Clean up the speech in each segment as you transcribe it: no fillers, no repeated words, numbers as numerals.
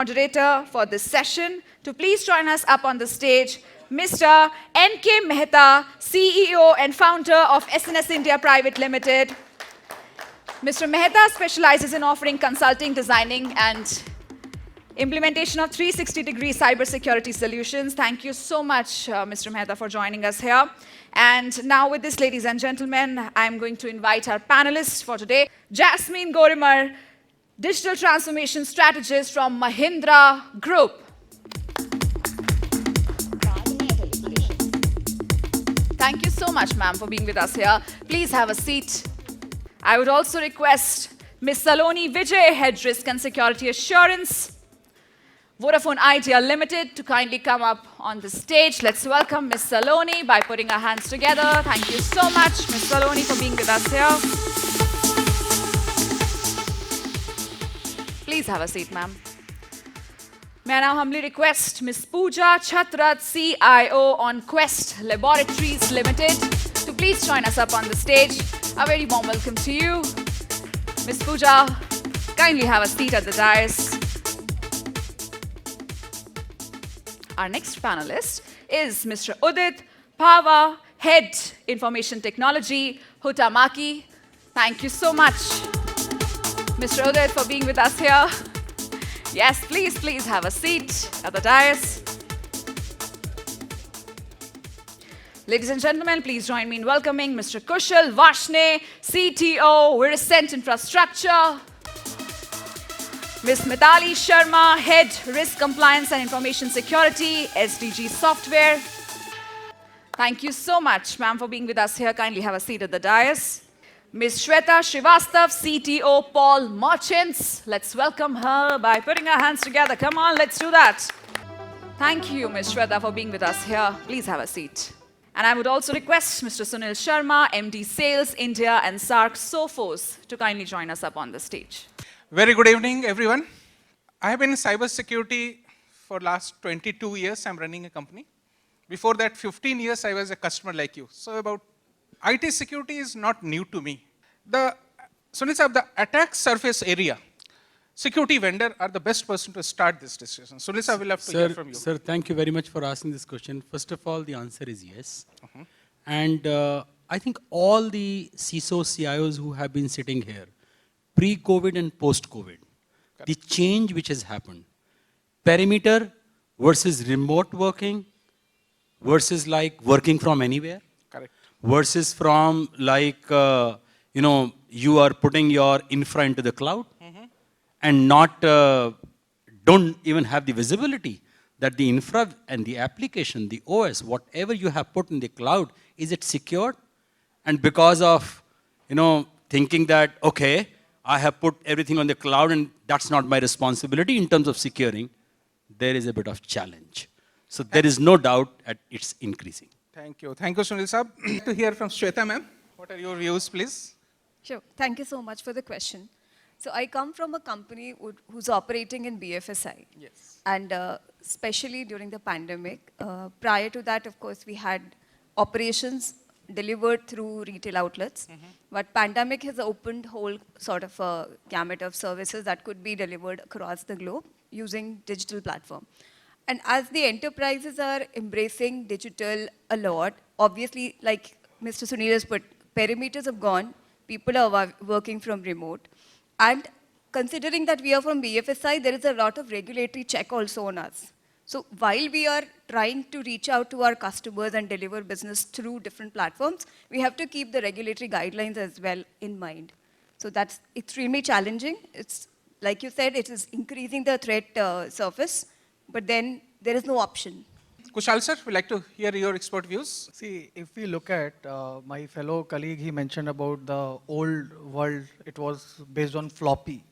Moderator for this session to please join us up on the stage, Mr. N.K. Mehta, CEO and founder of SNS India Private Limited. Mr. Mehta specializes in offering consulting, designing, and implementation of 360-degree cybersecurity solutions. Thank you so much, Mr. Mehta, for joining us here. And now with this, ladies and gentlemen, I'm going to invite our panelists for today, Jasmine Gorimar, Digital Transformation Strategist from Mahindra Group. Thank you so much, ma'am, for being with us here. Please have a seat. I would also request Ms. Saloni Vijay, Head Risk and Security Assurance, Vodafone Idea Limited, to kindly come up on the stage. Let's welcome Ms. Saloni by putting our hands together. Thank you so much, Ms. Saloni, for being with us here. Please have a seat, ma'am. May I now humbly request Ms. Pooja Chatrat, CIO on Quest Laboratories Limited, to please join us up on the stage. A very warm welcome to you. Ms. Pooja, kindly have a seat at the dais. Our next panelist is Mr. Udit Pava, Head Information Technology, Huhtamaki. Thank you so much, Mr. Udit, for being with us here. Yes, please have a seat at the dais. Ladies and gentlemen, please join me in welcoming Mr. Kushal Vashne, CTO, Virescent Infrastructure. Ms. Mithali Sharma, Head Risk Compliance and Information Security, SDG Software. Thank you so much, ma'am, for being with us here. Kindly have a seat at the dais. Ms. Shweta Srivastav, CTO, Paul Merchants. Let's welcome her by putting our hands together. Come on, let's do that. Thank you, Ms. Shweta, for being with us here. Please have a seat. And I would also request Mr. Sunil Sharma, MD Sales, India and SARC Sophos, to kindly join us up on the stage. Very good evening, everyone. I have been in cybersecurity for last 22 years. I'm running a company. Before that, 15 years, I was a customer like you. So about IT security is not new to me. Sunil sir, the attack surface area, security vendor are the best person to start this discussion. Sunil sir, I will have to hear from you. Sir, thank you very much for asking this question. First of all, the answer is yes. And I think all the CISO, CIOs who have been sitting here, pre-COVID and post-COVID, the change which has happened, perimeter versus remote working versus like working from anywhere, Correct. versus from like, you are putting your infra into the cloud and not, don't even have the visibility that the infra and the application, the OS, whatever you have put in the cloud, is it secured? And because of, thinking that, okay, I have put everything on the cloud and that's not my responsibility in terms of securing, there is a bit of challenge. So there is no doubt that it's increasing. Thank you. Thank you, Sunil sir. To hear from Shweta ma'am. What are your views, please? Sure. Thank you so much for the question. So I come from a company who's operating in BFSI. Yes. And especially during the pandemic. Prior to that, of course, we had operations delivered through retail outlets. But pandemic has opened whole sort of a gamut of services that could be delivered across the globe using digital platform. And as the enterprises are embracing digital a lot, obviously, like Mr. Sunil has put, perimeters have gone, people are working from remote. And considering that we are from BFSI, there is a lot of regulatory check also on us. So while we are trying to reach out to our customers and deliver business through different platforms, we have to keep the regulatory guidelines as well in mind. So that's extremely challenging. It's, like you said, it is increasing the threat surface, but then there is no option. Kushal sir, we'd like to hear your expert views. See, if we look at my fellow colleague, he mentioned about the old world, it was based on floppy,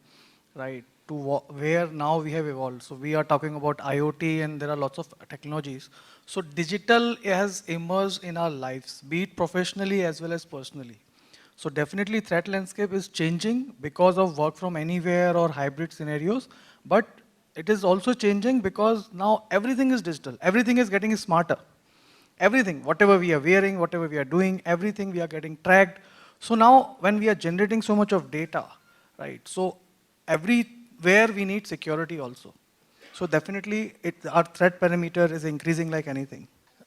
right? To where now we have evolved. So we are talking about IoT and there are lots of technologies. So digital has emerged in our lives, be it professionally as well as personally. So definitely threat landscape is changing because of work from anywhere or hybrid scenarios, but it is also changing because now everything is digital. Everything is getting smarter. Everything, whatever we are wearing, whatever we are doing, everything we are getting tracked. So now when we are generating so much of data, right? So everywhere we need security also. So definitely, our threat parameter is increasing like anything.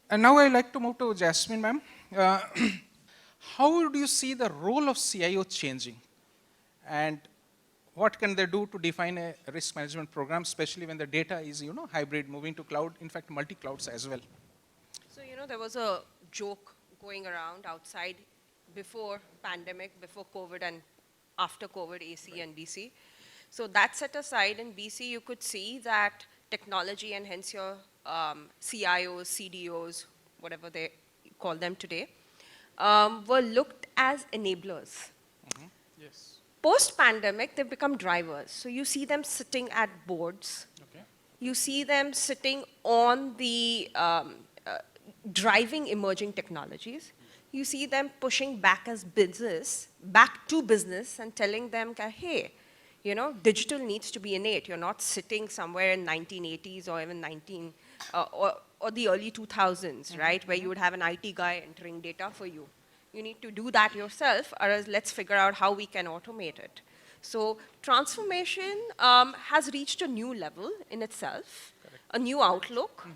And now I'd like to move to Jasmine, ma'am. Uh, how do you see the role of CIO changing? And what can they do to define a risk management program, especially when the data is, hybrid, moving to cloud, in fact, multi-clouds as well? So, there was a joke going around outside before pandemic, before COVID and after COVID, AC and BC. So that set aside in BC, you could see that technology and hence your CIOs, CDOs, whatever they call them today, were looked as enablers. Yes. Post-pandemic, they've become drivers. So you see them sitting at boards. Okay. You see them sitting on the driving emerging technologies. You see them pushing back as business, back to business and telling them, hey, digital needs to be innate. You're not sitting somewhere in 1980s or even or the early 2000s, right, where you would have an IT guy entering data for you. You need to do that yourself, or else let's figure out how we can automate it. So transformation has reached a new level in itself, a new outlook.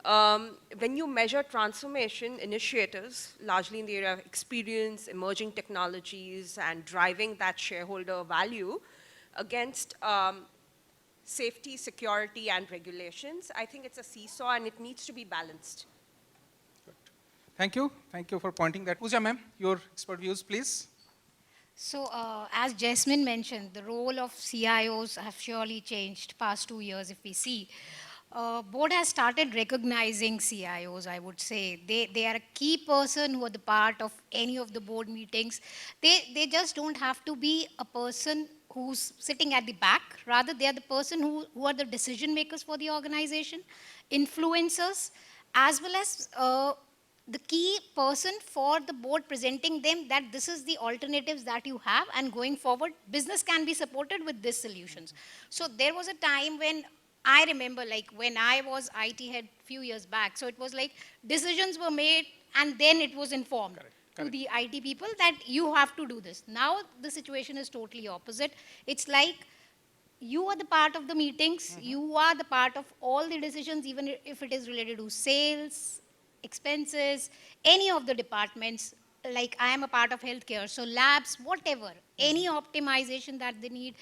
When you measure transformation initiatives, largely in the area of experience, emerging technologies, and driving that shareholder value against safety, security, and regulations, I think it's a seesaw and it needs to be balanced. Good. Thank you. Thank you for pointing that. Pooja, ma'am, your expert views, please. So, as Jasmine mentioned, the role of CIOs have surely changed past 2 years if we see. Board has started recognizing CIOs, I would say. They are a key person who are the part of any of the board meetings. They just don't have to be a person who's sitting at the back. Rather, they are the person who are the decision makers for the organization, influencers, as well as the key person for the board presenting them that this is the alternatives that you have, and going forward, business can be supported with these solutions. So there was a time when I remember, like when I was IT head few years back, so it was like decisions were made and then it was informed to the IT people that you have to do this. Now the situation is totally opposite. It's like you are the part of the meetings, you are the part of all the decisions, even if it is related to sales, expenses, any of the departments. Like I am a part of healthcare, so labs, whatever, any optimization that they need,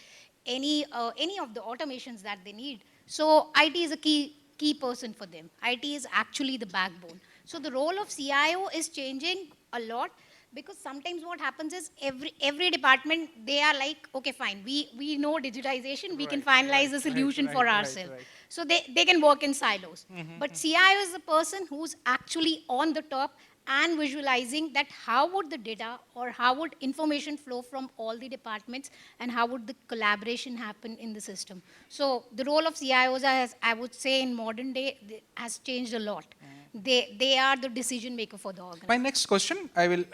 any of the automations that they need. So IT is a key person for them. IT is actually the backbone. So the role of CIO is changing a lot, because sometimes what happens is every department, they are like, okay, fine, we know digitization, we can finalize a solution for ourselves. So they can work in silos. But CIO is the person who's actually on the top and visualizing that how would the data or how would information flow from all the departments and how would the collaboration happen in the system. So the role of CIOs, has, I would say in modern day, has changed a lot. They are the decision maker for the organization. My next question, I will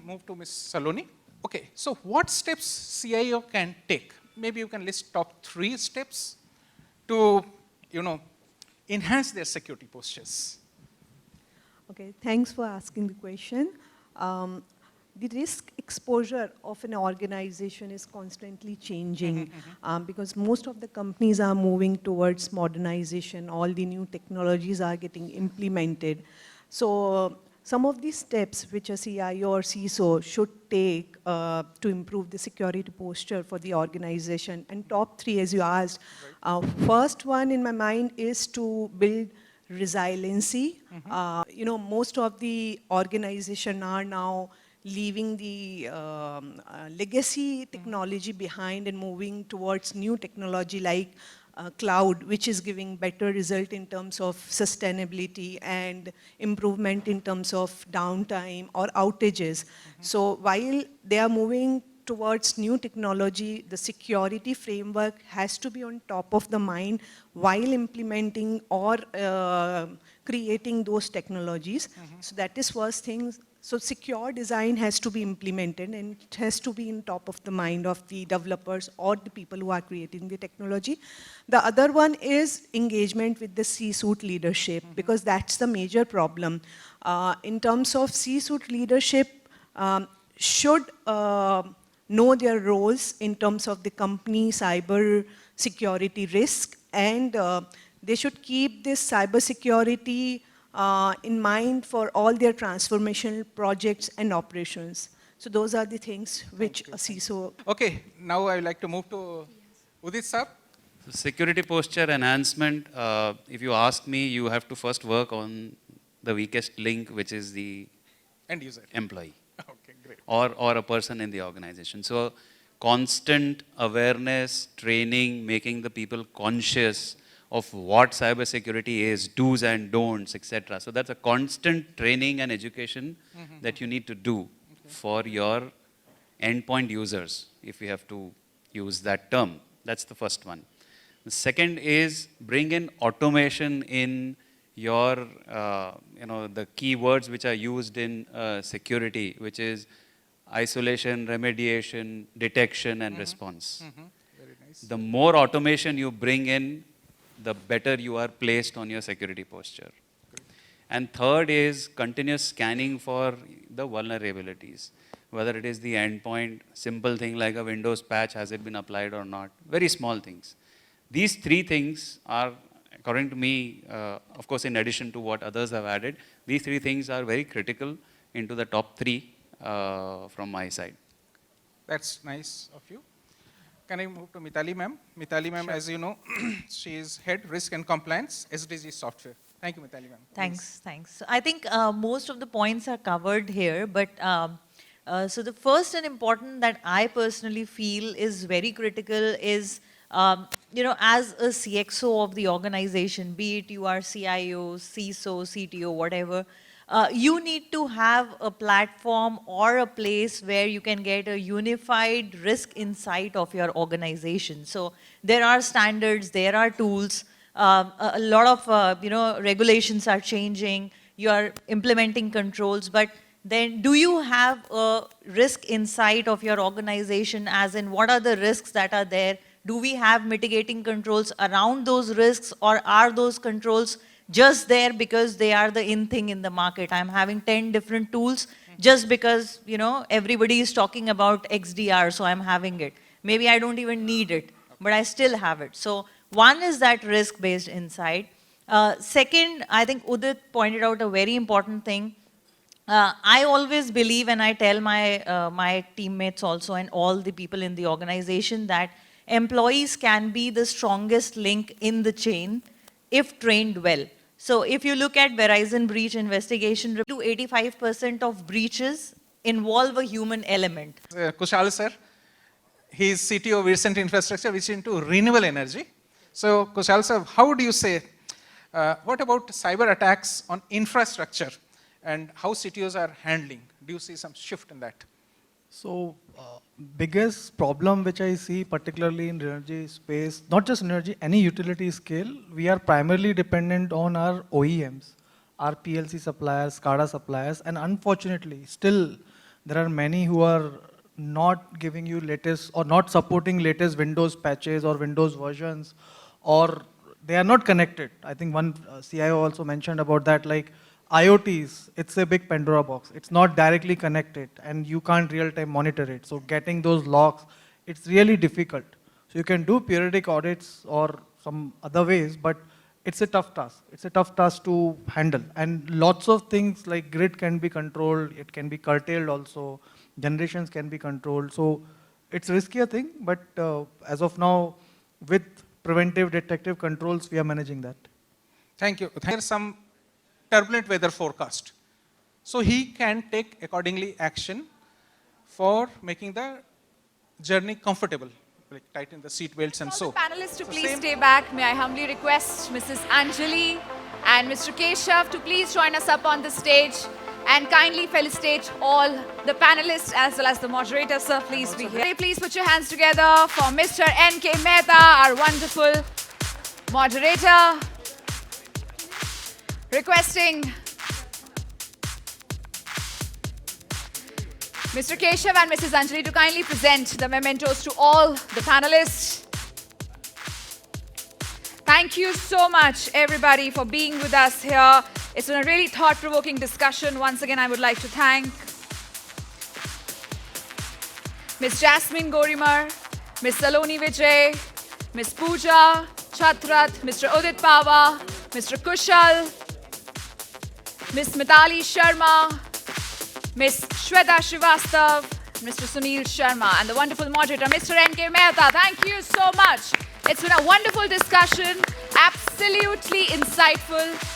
move to Ms. Saloni. Okay, so what steps CIO can take? Maybe you can list top 3 steps to, enhance their security postures. Okay, thanks for asking the question. The risk exposure of an organization is constantly changing because most of the companies are moving towards modernization. All the new technologies are getting implemented. So some of these steps which a CIO or CISO should take to improve the security posture for the organization. And top 3, as you asked, first one in my mind is to build resiliency. Most of the organization are now leaving the legacy technology behind and moving towards new technology like cloud, which is giving better result in terms of sustainability and improvement in terms of downtime or outages. So while they are moving towards new technology, the security framework has to be on top of the mind while implementing or creating those technologies. So that is first thing. So secure design has to be implemented and it has to be in top of the mind of the developers or the people who are creating the technology. The other one is engagement with the C-suite leadership, because that's the major problem. In terms of C-suite leadership, should know their roles in terms of the company cyber security risk, and they should keep this cybersecurity in mind for all their transformational projects and operations. So those are the things which a CISO. Okay, now I would like to move to Udit sir. Security posture enhancement, if you ask me, you have to first work on the weakest link, which is the End user. employee Okay, great. or a person in the organization. So constant awareness, training, making the people conscious of what cybersecurity is, do's and don'ts, etc. So that's a constant training and education that you need to do for your endpoint users, if we have to use that term. That's the first one. The second is bring in automation in your, the keywords which are used in security, which is isolation, remediation, detection, and response. Very nice. The more automation you bring in, the better you are placed on your security posture. And third is continuous scanning for the vulnerabilities, whether it is the endpoint, simple thing like a Windows patch, has it been applied or not, very small things. These three things are, according to me, of course, in addition to what others have added, these three things are very critical into the top three from my side. That's nice of you. Can I move to Mitali ma'am? Mitali ma'am, as you know, she is head risk and compliance, SDG software. Thank you, Mitali ma'am. Thanks, thanks. So I think most of the points are covered here, but so the first and important that I personally feel is very critical is, as a CXO of the organization, be it you are CIO, CISO, CTO, whatever, you need to have a platform or a place where you can get a unified risk insight of your organization. So there are standards, there are tools, a lot of regulations are changing, you are implementing controls, but then do you have a risk insight of your organization, as in what are the risks that are there? Do we have mitigating controls around those risks, or are those controls just there because they are the in thing in the market? I'm having 10 different tools just because, everybody is talking about XDR, so I'm having it. Maybe I don't even need it, but I still have it. So one is that risk-based insight. Second, I think Udit pointed out a very important thing. I always believe, and I tell my teammates also and all the people in the organization, that employees can be the strongest link in the chain if trained well. So if you look at Verizon breach investigation, to 85% of breaches involve a human element. Kushal sir, he is CTO of recent infrastructure, which is into renewable energy. So Kushal sir, how do you say, what about cyber attacks on infrastructure and how CTOs are handling? Do you see some shift in that? So, biggest problem which I see, particularly in energy space, not just energy, any utility scale, we are primarily dependent on our OEMs, our PLC suppliers, SCADA suppliers, and unfortunately, still there are many who are not giving you latest or not supporting latest Windows patches or Windows versions, or they are not connected. I think one CIO also mentioned about that, like IoTs, it's a big Pandora box. It's not directly connected and you can't real-time monitor it. So getting those logs, it's really difficult. So you can do periodic audits or some other ways, but it's a tough task. It's a tough task to handle. And lots of things like grid can be controlled, it can be curtailed also, generations can be controlled. So it's a riskier thing, but as of now, with preventive detective controls, we are managing that. Thank you. There's some turbulent weather forecast. So he can take accordingly action for making the journey comfortable, like tighten the seat belts and so. Panelists to please stay back. May I humbly request Mrs. Anjali and Mr. Keshav to please join us up on the stage, and kindly felicitate all the panelists as well as the moderator, sir. Please be here. Please put your hands together for Mr. N.K. Mehta, our wonderful moderator. Requesting Mr. Keshav and Mrs. Anjali to kindly present the mementos to all the panelists. Thank you so much, everybody, for being with us here. It's been a really thought-provoking discussion. Once again, I would like to thank Ms. Jasmine Gorimar, Ms. Saloni Vijay, Ms. Pooja, Chatrat, Mr. Udit Pava, Mr. Kushal, Ms. Mitali Sharma, Ms. Shweta Srivastav, Mr. Sunil Sharma, and the wonderful moderator, Mr. N.K. Mehta. Thank you so much. It's been a wonderful discussion, absolutely insightful.